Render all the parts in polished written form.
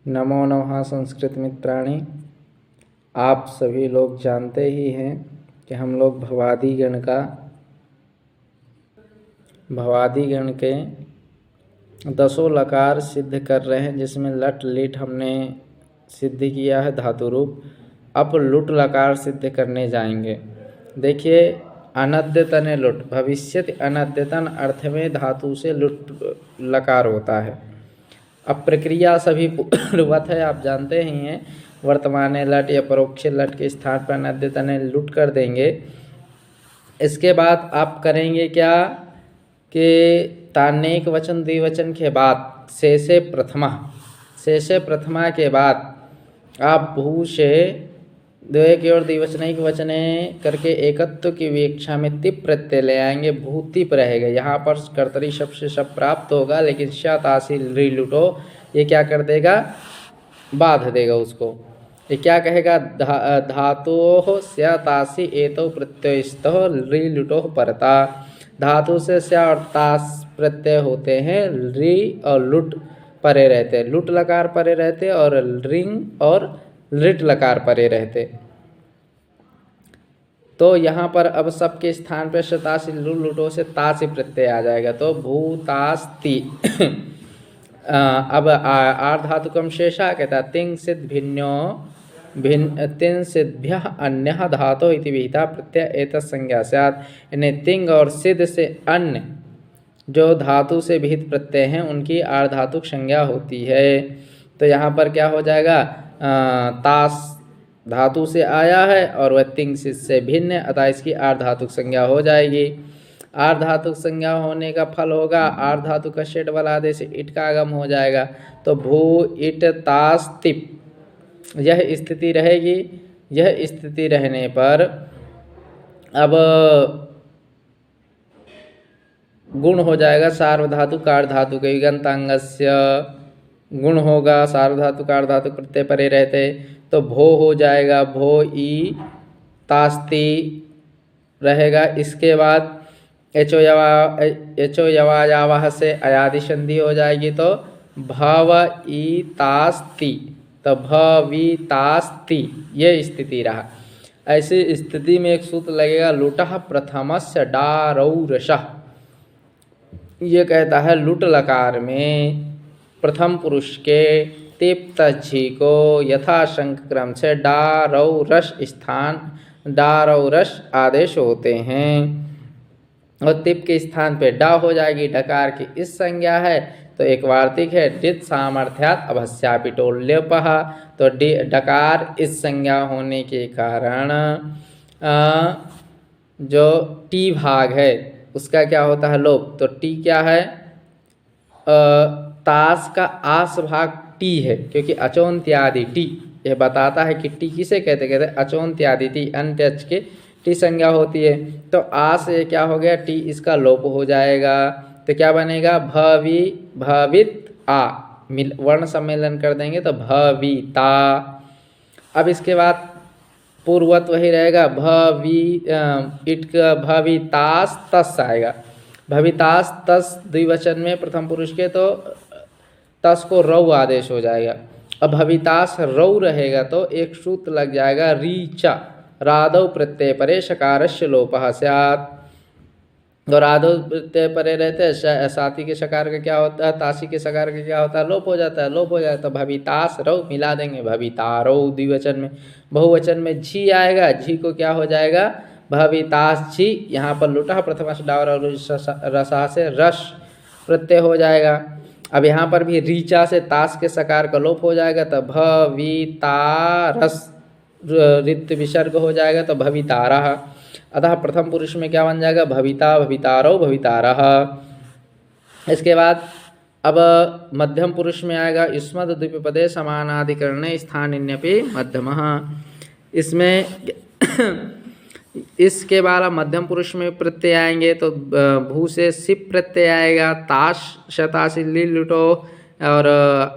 नमो नमः संस्कृत मित्राणि। आप सभी लोग जानते ही हैं कि हम लोग भवादी गण के दसों लकार सिद्ध कर रहे हैं, जिसमें लट लिट हमने सिद्ध किया है धातु रूप। अब लुट लकार सिद्ध करने जाएंगे। देखिए, अनद्यतन लुट भविष्यति अनद्यतन अर्थ में धातु से लुट लकार होता है। अब प्रक्रिया सभी पूर्ववत है, आप जानते ही हैं। वर्तमान लट या परोक्ष लट के स्थान पर अनद्यतन लुट कर देंगे। इसके बाद आप करेंगे क्या कि तान्नेक वचन द्विवचन के बाद शेषे प्रथमा के बाद आप भू से द्वय की और द्विवचनिक वचने करके एकत्व की विवक्षा में तिप प्रत्यय ले आएंगे। भूतिप रहेगा। यहाँ पर कर्तरी शब्द से शब्द प्राप्त होगा, लेकिन शातासी लुटो ये क्या कर देगा, बाध देगा उसको। ये क्या कहेगा, धातोः स्यातासी एतो प्रत्ययस्तः लुटो परता। धातु से स्या और तास प्रत्यय होते हैं, री और लुट परे रहते, लुट लकार परे रहते और रिंग और लिट लकार परे रहते। तो यहाँ पर अब सबके स्थान पर शतासी लुटो से तासी प्रत्यय आ जाएगा, तो भूतास्ति। अब आर्ध धातुकम शेषा कहता है तिंग सिद्ध तिंग सिद्भ्य अन्य धातो इति विहिता प्रत्यय एतत् संज्ञा स्यात्। इन्हें तिंग और सिद्ध से अन्य जो धातु से विहित प्रत्यय हैं उनकी आर्ध धातुक संज्ञा होती है। तो यहाँ पर क्या हो जाएगा, तास धातु से आया है और वह तिंग सिद्ध से भिन्न, अतः इसकी आर्ध धातुक संज्ञा हो जाएगी। आर्ध धातुक संज्ञा होने का फल होगा आर्ध धातु का शेड वाला आदेश से इट का आगम हो जाएगा। तो भू इट तास तिप यह स्थिति रहेगी। यह स्थिति रहने पर अब गुण हो जाएगा सार्वधातु कार धातु के युगंतांगस्य गुण होगा। सार्वधातु कार धातु प्रत्यय परे रहते तो भो हो जाएगा, भो ई तास्ति रहेगा। इसके बाद एचो यवायावाह से अयादि संधि हो जाएगी, तो भव ई तास्ति, तो भवितास्ति ये स्थिति रहा। ऐसी स्थिति में एक सूत्र लगेगा लुटः प्रथमस्य डारौरशः। ये कहता है लुट लकार में प्रथम पुरुष के तिप्त झी को यथा शंख क्रम से डारौरश स्थान डारौरश आदेश होते हैं, और तिप के स्थान पे डा हो जाएगी। डकार की इस संज्ञा है तो एक वार्तिक है डित सामर्थ्यात अभस्यापिटोल्यपः। तो डकार इस संज्ञा होने के कारण जो टी भाग है उसका क्या होता है, लोप। तो टी क्या है, तास का आस भाग टी है, क्योंकि अचोन्त्यादि टी यह बताता है कि टी किसे कहते अचोन्त्यादि टी अंत्यच के टी संज्ञा होती है। तो आ से क्या हो गया, टी इसका लोप हो जाएगा। तो क्या बनेगा, भवित आ वर्ण सम्मेलन कर देंगे तो भविता। अब इसके बाद पूर्वत वही रहेगा, भवितास तस आएगा। भवितास तस द्विवचन में प्रथम पुरुष के तो तस को रौ आदेश हो जाएगा। अब भवितास रौ रहेगा तो एक सूत्र लग जाएगा रीचा राधव प्रत्यय परे शकारस्य लोपः स्यात्। तो राधव प्रत्यय परे रहते हैं, साथी के शकार का क्या होता है, तासी के शकार का क्या होता है, लोप हो जाता है। लोप हो जाता है तो भवितास रौ मिला देंगे, भवितारौ द्विवचन में। बहुवचन में झी आएगा, झी को क्या हो जाएगा, भवितास झी। यहाँ पर लुटा प्रथमा से डावर और रसा से रस प्रत्यय हो जाएगा। अब यहाँ पर भी रीचा से तास के सकार का लोप हो जाएगा तो भवितारस रित विसर्ग हो जाएगा तो भवितारः। अतः प्रथम पुरुष में क्या बन जाएगा, भविता भवितारौ भवितारः। इसके बाद अब मध्यम पुरुष में आएगा युष्मद् द्विपदे समानाधिकरणे स्थानिन्यपि मध्यमः। इसमें इसके बाद मध्यम पुरुष में प्रत्यय आएंगे तो भू से सिप प्रत्यय आएगा, ताश शतासी लुटो और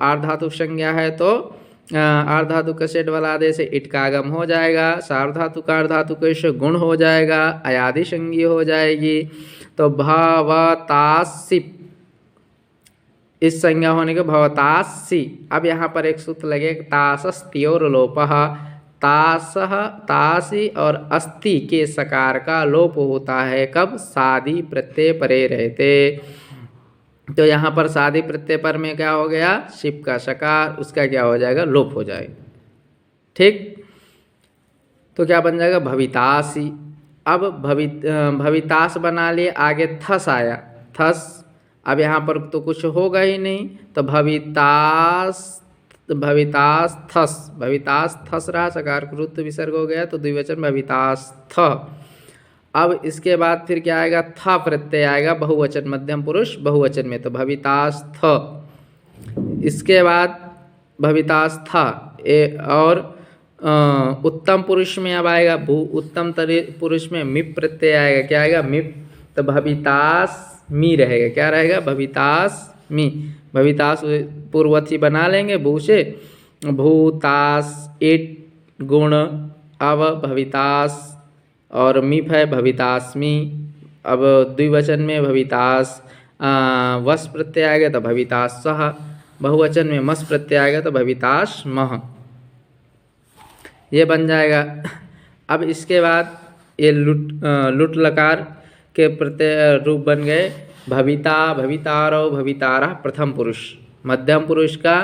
आर्धातु संज्ञा है तो आर्धातु का सेट वाला आदेश से इट का आगम हो जाएगा। सार्वधातु का अर्धातु का गुण हो जाएगा, अयादि संज्ञा हो जाएगी। तो भवतासिप इस संज्ञा होने के भवतासी। अब यहाँ पर एक सूत्र लगे तासस्त्योर लोपः। तासह तासी और अस्ति के सकार का लोप होता है कब? सादी प्रत्यय परे रहते। तो यहाँ पर सादी प्रत्यय पर में क्या हो गया? शिप का सकार, उसका क्या हो जाएगा? लोप हो जाएगा। ठीक, तो क्या बन जाएगा? भवितासी। अब भवितास बना लिए, आगे थस आया, थस। अब यहाँ पर तो कुछ होगा ही नहीं, तो भवितास थस, भवितास थस रहा, सकार कृत विसर्ग हो गया तो द्विवचन भवितास थ। अब इसके बाद फिर क्या आएगा? था प्रत्यय आएगा बहुवचन, मध्यम पुरुष बहुवचन में, तो भवितास थ। इसके बाद भवितास था और उत्तम पुरुष में अब आएगा भू, उत्तम पुरुष में मिप प्रत्यय आएगा। क्या आएगा? मिप, तो भवितास मी रहेगा। क्या रहेगा? भवितास मी। भवितास पूर्ववती बना लेंगे भू से, भूतास इट गुण, अब भवितास और मिप है भवितास्मी। अब द्विवचन में भवितास वस प्रत्यय आएगा तो भवितास सह, बहुवचन में मस प्रत्यय आएगा तो भवितास मह, ये बन जाएगा। अब इसके बाद ये लुट लकार के प्रत्यय रूप बन गए भविता, भवितारो, भवितारा प्रथम पुरुष। मध्यम पुरुष का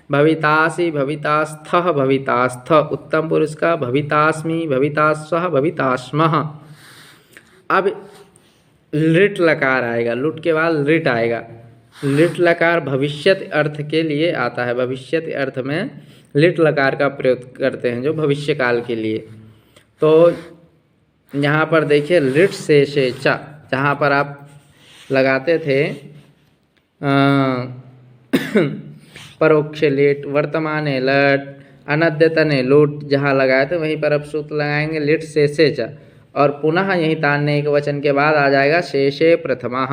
भवितासी, भवितास्थः, भवितास्थ। उत्तम पुरुष का भवितास्मि, भवितास्वः, भवितास्मः। अब लिट लकार आएगा, लुट के बाद लिट आएगा। लिट लकार भविष्यत अर्थ के लिए आता है। भविष्यत अर्थ में लिट लकार का प्रयोग करते हैं जो भविष्य काल के लिए। तो यहाँ पर देखिए लिट से चा, जहाँ पर आप लगाते थे परोक्ष लिट, वर्तमाने लट, अनद्यतने लुट, जहाँ लगाए थे वहीं पर अब सूत्र लगाएंगे लिट से चा, और पुनः यहीं तान्य एक वचन के बाद आ जाएगा शेषे प्रथमः।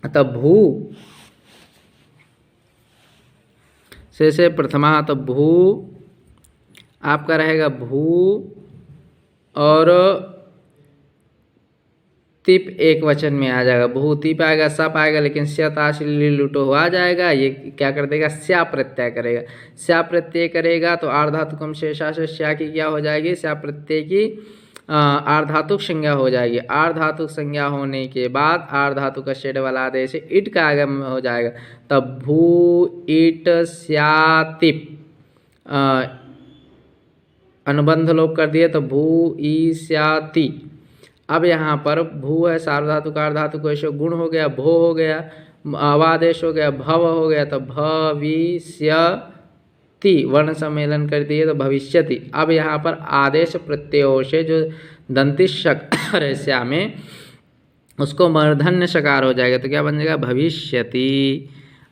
तब भू शेषे प्रथमा, तो भू आपका रहेगा भू और तिप एक वचन में आ जाएगा। भू तिप आएगा, सप आएगा, लेकिन स्यताशिली लुटो आ जाएगा। ये क्या कर देगा? स्या प्रत्यय करेगा। स्या प्रत्यय करेगा तो आर्धातुकम शेषा से स्या की क्या हो जाएगी? स्या प्रत्यय की आर्धातुक संज्ञा हो जाएगी। आर्धातुक संज्ञा होने के बाद आर्धातुक का शेड वाला आदेश इट का आगम हो जाएगा। तब भू इट स्यातिप, अनुबंध लोप कर दिए तो भू ई स्याति। अब यहाँ पर भू है सार्वधातुक आर्धातुक ऐसे गुण हो गया, भो हो गया, अवादेश हो गया, भव हो गया, तो भविष्यति वर्ण सम्मेलन कर दिए तो भविष्यति। अब यहाँ पर आदेश प्रत्ययों से जो दंती शकार है स्या में, उसको मूर्धन्य शकार हो जाएगा तो क्या बन जाएगा? भविष्यति।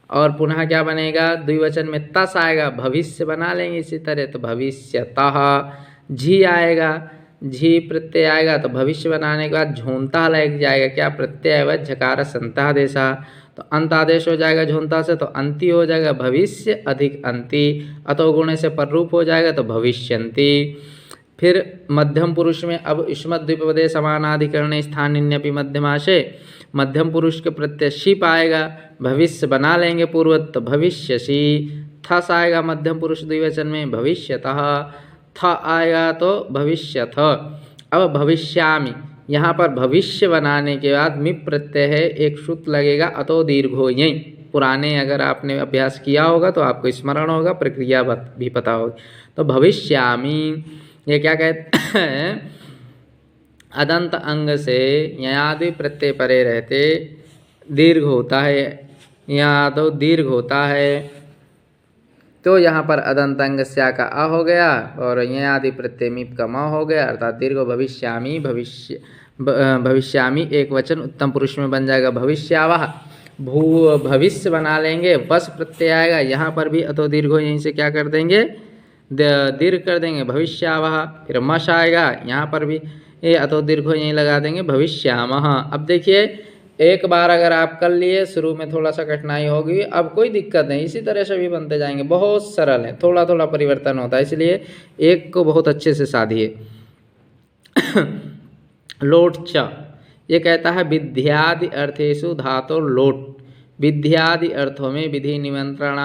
और पुनः क्या बनेगा? द्विवचन में तस आएगा, भविष्य बना लेंगे इसी तरह, तो भविष्यतः। झी आएगा, झी प्रत्यय आएगा तो भविष्य बनाने के बाद झोंता लग जाएगा। क्या प्रत्यय है? झकार संतादेशा, तो अंत आदेश हो जाएगा झोंता से, तो अंति हो जाएगा भविष्य अधिक अंति, अतो गुण से पररूप हो जाएगा तो भविष्यन्ति। फिर मध्यम पुरुष में अब युष्मद् द्विपदे समानाधिकरणे स्थानिन्यपि मध्यमाशे, मध्यम पुरुष के प्रत्यय शिप आएगा, भविष्य बना लेंगे पूर्वत तो भविष्यसि। थस आएगा मध्यम पुरुष द्विवचन में भविष्यतः, थ आएगा तो भविष्यथ। अब भविष्यामि, यहाँ पर भविष्य बनाने के बाद मिप प्रत्यय है, एक सूत्र लगेगा अतो दीर्घो। यहीं पुराने अगर आपने अभ्यास किया होगा तो आपको स्मरण होगा, प्रक्रिया भी पता होगी। तो भविष्यामि ये क्या कहते हैं? अदंत अंग से ययादि प्रत्यय परे रहते दीर्घ होता है, यहाँ तो दीर्घ होता है, तो यहाँ पर अदंत अंग स्या का अ हो गया और ययादि प्रत्यय मीप का म हो गया, अर्थात दीर्घ भविष्यामि। भविष्यामि एक वचन उत्तम पुरुष में बन जाएगा भविष्यावह। भू भविष्य बना लेंगे, वस प्रत्यय आएगा, यहाँ पर भी अतो दीर्घ हो, यहीं से क्या कर देंगे? दीर्घ कर देंगे भविष्यावह। फिर मश आएगा, यहाँ पर भी ये अतो दीर्घ हो, यहीं लगा देंगे भविष्यामः। अब देखिए एक बार अगर आप कर लिए, शुरू में थोड़ा सा कठिनाई होगी, अब कोई दिक्कत नहीं, इसी तरह से भी बनते जाएंगे, बहुत सरल है, थोड़ा थोड़ा परिवर्तन होता है, इसलिए एक को बहुत अच्छे से साधिए। लोट च, ये कहता है विद्यादि अर्थेषु धातु लोट। विद्यादि अर्थों में विधि निमंत्रण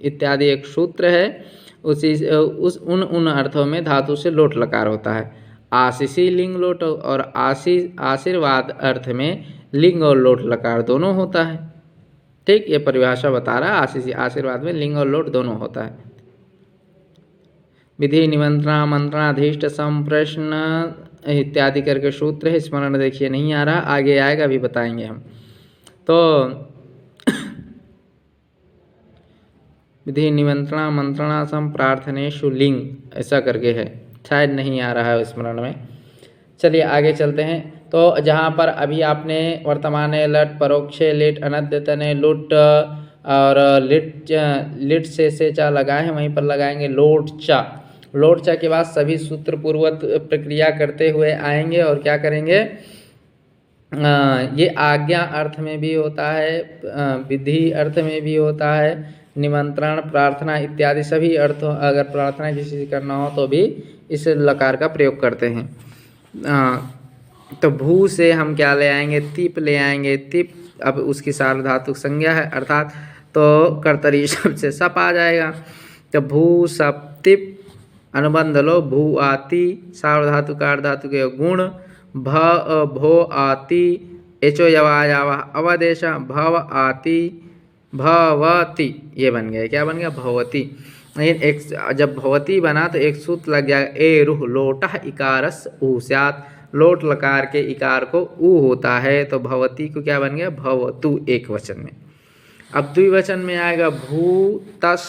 इत्यादि एक सूत्र है, उसी उन अर्थों में धातु से लोट लकार होता है। आशीषी लिंग लोट और आशीर्वाद अर्थ में लिंग और लोट लकार दोनों होता है। ठीक, ये परिभाषा बता रहा है। आशीषी आशीर्वाद में लिंग और लोट दोनों होता है। विधि निमंत्रण मंत्रणाधीष्ट संप्रश्न इत्यादि करके सूत्र है, स्मरण देखिए नहीं आ रहा, आगे आएगा, अभी बताएंगे हम। तो विधि निमंत्रण मंत्रणा संप्रार्थनेषु लिंग ऐसा करके है, शायद नहीं आ रहा है स्मरण में। चलिए आगे चलते हैं। तो जहाँ पर अभी आपने वर्तमाने लट परोक्षे लिट अनद्यतने लुट और लिट से चा लगाए हैं, वहीं पर लगाएंगे लोट चा। लोट चा के बाद सभी सूत्र पूर्वत प्रक्रिया करते हुए आएंगे और क्या करेंगे, ये आज्ञा अर्थ में भी होता है, विधि अर्थ में भी होता है, निमंत्रण प्रार्थना इत्यादि सभी अर्थों, अगर प्रार्थना किसी से करना हो तो भी इस लकार का प्रयोग करते हैं। तो भू से हम क्या ले आएंगे, तिप ले आएंगे। तिप अब उसकी सार्वधातुक संज्ञा है, अर्थात तो कर्तरी शब्द से सप आ जाएगा। तो भू सप तिप अनुबंध लो, भू आती सार्वधातुक अर्धातुक गुण, भो आती एचो यवायावा अवदेश, भव आती भवती, ये बन गया। क्या बन गया, भवती। लेकिन एक जब भवती बना तो एक सूत्र लग जाएगा, ए रुह लोटः इकारस ऊ स्यात्, लोट लकार के इकार को ऊ होता है, तो भवती को क्या बन गया, भवतु एक वचन में। अब द्विवचन में आएगा भूतस,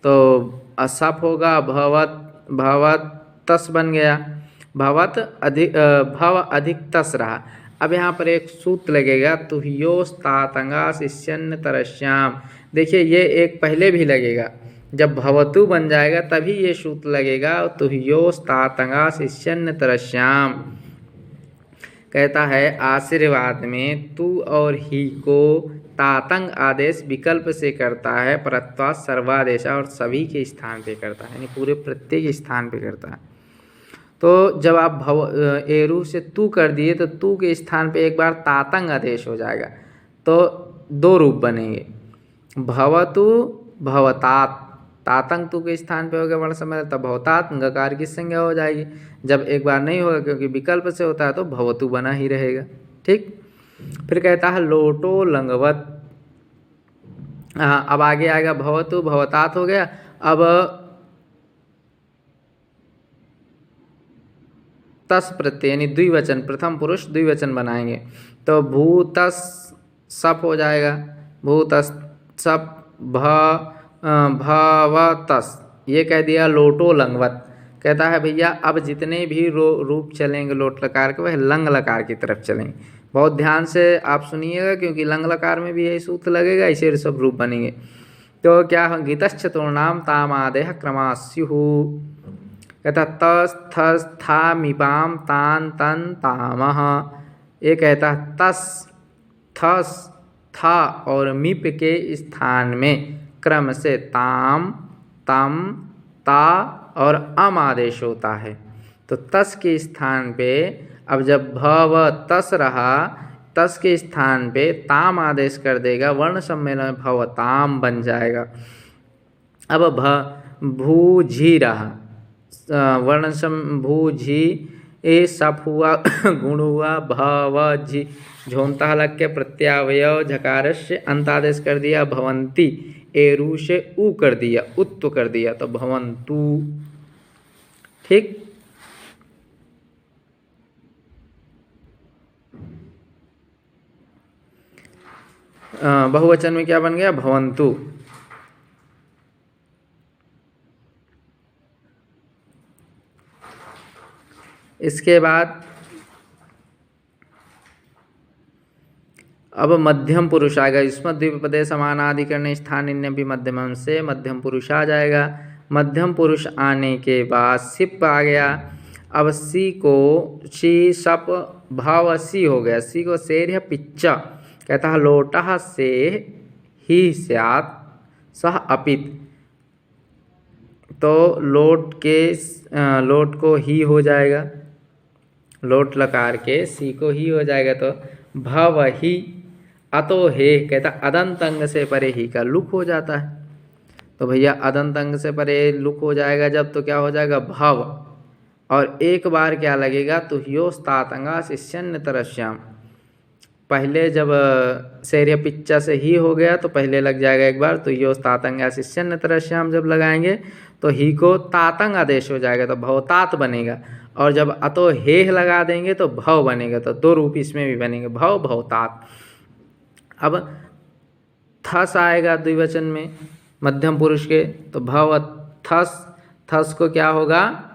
तो असप होगा, भवत भवतस बन गया, भवत अधिक भव अधिक तस रहा। अब यहाँ पर एक सूत्र लगेगा, तुह्योस तातंगा शिष्यन्न तरश्याम। देखिए ये एक पहले भी लगेगा, जब भवतु बन जाएगा तभी ये सूत्र लगेगा, तुह्योस तातंगा शिष्यन्न तरश्याम। कहता है आशीर्वाद में तू और ही को तातंग आदेश विकल्प से करता है, परत्वा सर्वादेश और सभी के स्थान पे करता है, यानी पूरे प्रत्येक स्थान पे करता है। तो जब आप एरू से तू कर दिए तो तू के स्थान पे एक बार तातंग आदेश हो जाएगा, तो दो रूप बनेंगे, भवतु भवतात। तातंग तू के स्थान पे हो गया वर्ण समय, तब भवतात गकार की संज्ञा हो जाएगी। जब एक बार नहीं होगा क्योंकि विकल्प से होता है तो भवतु बना ही रहेगा। ठीक, फिर कहता है लोटो लंगवत। अब आगे आएगा भवतु भवतात हो गया। अब तस प्रत्यय यानी द्विवचन, प्रथम पुरुष द्विवचन बनाएंगे, तो भूतस सप हो जाएगा, भूतस सप भवतस, ये कह दिया लोटो लंगवत। कहता है भैया अब जितने भी रूप चलेंगे लोट लकार के वह लंग लकार की तरफ चलेंगे। बहुत ध्यान से आप सुनिएगा क्योंकि लंग लकार में भी यही सूत्र लगेगा, इसे सब रूप बनेंगे। तो क्या गीतश्चतुर्णाम तामादेह क्रमास्युः। कहता तस थस था मिपाम तान तन तामह। ये कहता तस थस था और मिप के स्थान में क्रम से ताम तम ता और अम आदेश होता है। तो तस के स्थान पे अब जब भव तस रहा, तस के स्थान पे ताम आदेश कर देगा, वर्ण सम्मेलन में भवताम बन जाएगा। अब भू झी रहा, वर्ण सम भू झी ए सप हुआ गुण हुआ, भव झी झोंता हलक के प्रत्यावय झकार से अंतादेश कर दिया, भवंती एरू से ऊ कर दिया, उत्व कर दिया, तो भवंतु। ठीक, बहुवचन में क्या बन गया, भवंतु। इसके बाद अब मध्यम पुरुष आएगा। युष्मद् द्विपदे समानाधिकरण स्थानिन्य भी मध्यम से मध्यम पुरुष आ जाएगा। मध्यम पुरुष आने के बाद सिप आ गया। अब सी को शी सप भाव सी हो गया, सी को शेर है पिच्चा। कहता है लोटः से ही स्यात् सह अपित। तो लोट को ही हो जाएगा, लोट लकार के सी को ही हो जाएगा, तो भव ही अतो हे कहता अदंत अंग से परे ही का लुक हो जाता है। तो भैया अदंत अंग से परे लुक हो जाएगा जब, तो क्या हो जाएगा भव, और एक बार क्या लगेगा तो ह्योस्तातंगा शिष्यन्य तरस्याम। पहले जब शैर्य पिच्चा से ही हो गया तो पहले लग जाएगा एक बार, तो ह्योस्तातंगा शिष्यन्य तरस्याम जब लगाएंगे तो ही को तातंग आदेश हो जाएगा तो भवतात बनेगा, और जब अतो हे लगा देंगे तो भव बनेगा। तो दो रूप इसमें भी बनेंगे, भव भवतात। अब थस आएगा द्विवचन में मध्यम पुरुष के, तो भव थस, थस को क्या होगा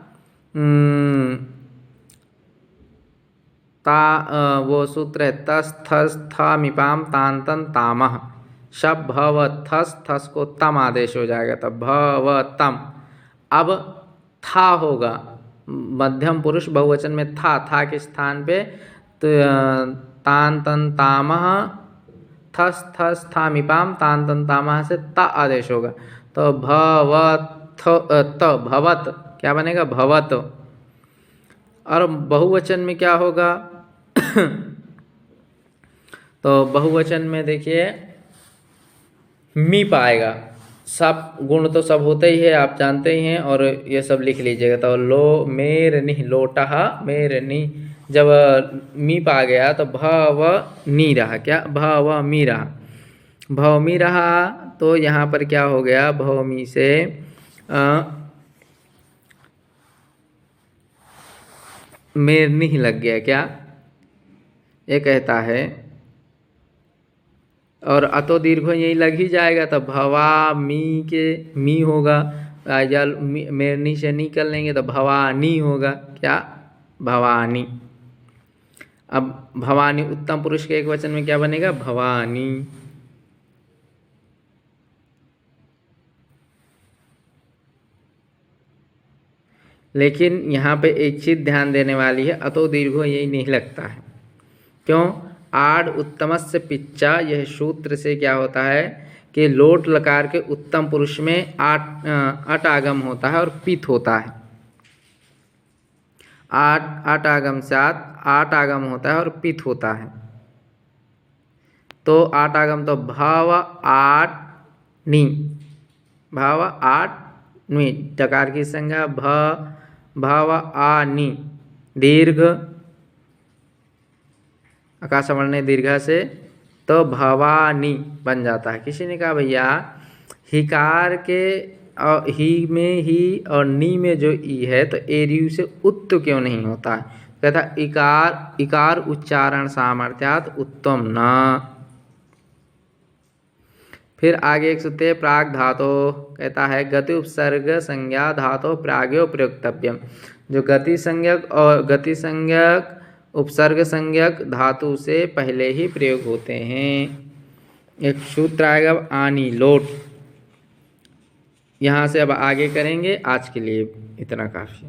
वो सूत्र है तस थस थ मिपाम तांतन तामह, शब भव थस, थस को तम आदेश हो जाएगा तब भव तम। अब था होगा मध्यम पुरुष बहुवचन में, था के स्थान पे तो तांतन तामह, थस थस था मिपाम तांतन तामह से त आदेश होगा, तो भवत क्या बनेगा भवत। और बहुवचन में क्या होगा तो बहुवचन में देखिए मी पाएगा, सब गुण तो सब होते ही है आप जानते ही हैं, और ये सब लिख लीजिएगा। तो लो मेर नि लोटा मेर नि, जब मी पा गया तो भव नी रहा, क्या भव मी रहा, भव मी रहा। तो यहाँ पर क्या हो गया भव मी से मेर नहीं लग गया, क्या ये कहता है, और अतो दीर्घ यही लग ही जाएगा, तो भवा मी के मी होगा, जल मेरनी से नी कर लेंगे तो भवानी होगा, क्या भवानी। अब भवानी उत्तम पुरुष के एक वचन में क्या बनेगा भवानी। लेकिन यहाँ पे एक चीज ध्यान देने वाली है, अतो दीर्घो यही नहीं लगता है, क्यों, आड उत्तमस्य पिच्चा, यह सूत्र से क्या होता है कि लोट लकार के उत्तम पुरुष में अट आगम होता है और पित होता है, आट आगम से आट आगम होता है और पित होता है। तो आट आगम तो भाव आट नी, भाव आट नी, टकार की संज्ञा भाव आ नी, दीर्घ आकाश वर्ण दीर्घा से, तो भवानी बन जाता है। किसी ने कहा भैया हिकार के ही में ही और नी में जो ई है तो एरियु से उत्त क्यों नहीं होता है, कहता इकार उच्चारण सामर्थ्यात उत्तम न। फिर आगे एक सूत्र प्राग धातो, कहता है गति उपसर्ग संज्ञा धातो प्राग्यो प्रयोक्तव्यम, जो गति संज्ञक और गति संज्ञक उपसर्ग संज्ञक धातु से पहले ही प्रयोग होते हैं। एक सूत्र आएगा अब आनी लोट, यहाँ से अब आगे करेंगे, आज के लिए इतना काफ़ी।